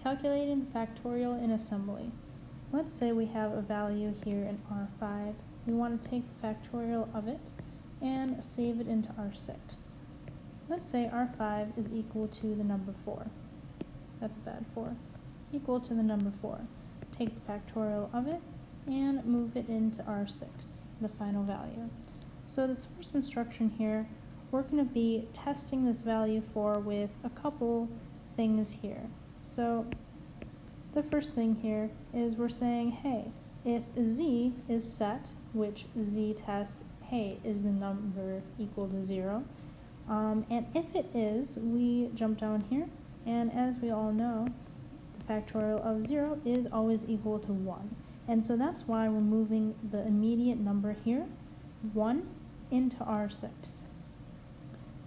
Calculating the factorial in assembly. Let's say we have a value here in R5. We want to take the factorial of it and save it into R6. Let's say R5 is equal to the number 4. That's a bad 4. Equal to the number 4. Take the factorial of it and move it into R6, the final value. So this first instruction here, we're going to be testing this value 4 with a couple things here. So the first thing here is we're saying, hey, if z is set, which z tests, hey, is the number equal to 0? And if it is, we jump down here, and as we all know, the factorial of 0 is always equal to 1. And so that's why we're moving the immediate number here, 1, into R6.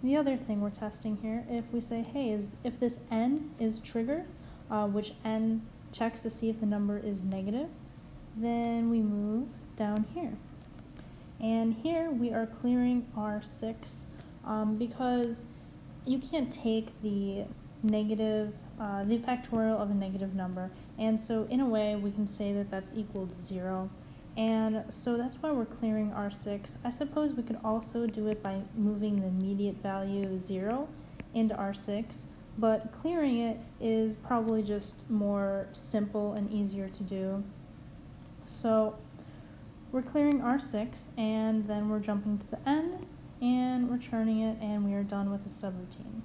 The other thing we're testing here, if we say, hey, if this n is triggered, which n checks to see if the number is negative, then we move down here. And here we are clearing R6 because you can't take the negative, the factorial of a negative number. And so in a way we can say that that's equal to 0. And so that's why we're clearing R6. I suppose we could also do it by moving the immediate value 0 into R6, but clearing it is probably just more simple and easier to do. So we're clearing R6, and then we're jumping to the end and returning it, and we are done with the subroutine.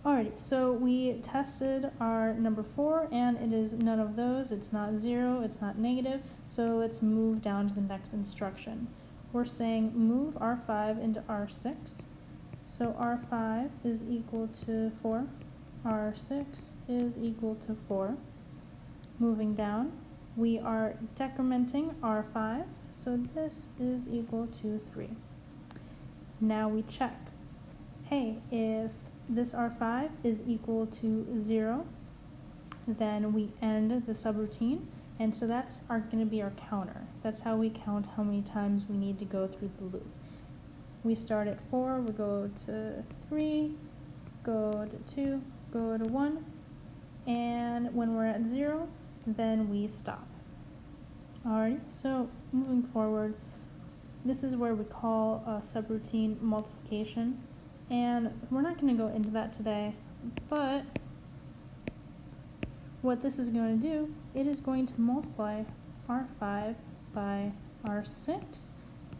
Alrighty, so we tested our number 4, and it is none of those. It's not 0, it's not negative, so let's move down to the next instruction. We're saying move R5 into R6, so R5 is equal to 4, R6 is equal to 4. Moving down, we are decrementing R5, so this is equal to 3. Now we check, hey, if this R5 is equal to 0, then we end the subroutine, and so that's going to be our counter. That's how we count how many times we need to go through the loop. We start at 4, we go to 3, go to 2, go to 1, and when we're at 0, then we stop. Alright, so moving forward, this is where we call a subroutine multiplication. And we're not going to go into that today, but what this is going to do, it is going to multiply R5 by R6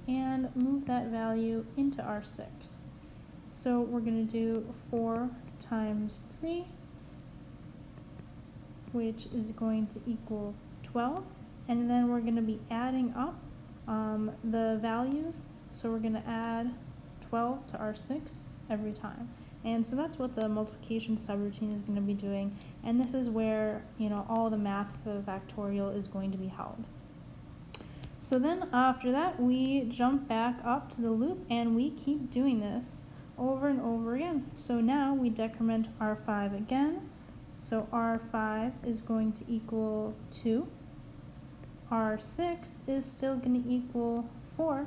and move that value into R6. So we're going to do 4 times 3, which is going to equal 12, and then we're going to be adding up the values, so we're going to add 12 to R6 every time. And so that's what the multiplication subroutine is going to be doing, and this is where, all the math for the factorial is going to be held. So then after that, we jump back up to the loop and we keep doing this over and over again. So now we decrement R5 again, so R5 is going to equal 2, R6 is still going to equal 4,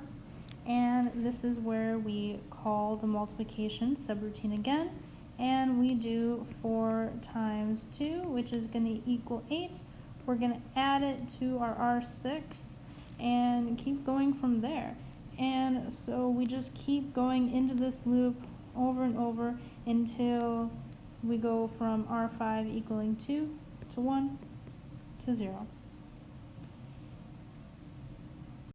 and this is where we call the multiplication subroutine again, and we do 4 times 2, which is going to equal 8. We're going to add it to our R6 and keep going from there. And so we just keep going into this loop over and over until we go from R5 equaling 2 to 1 to 0.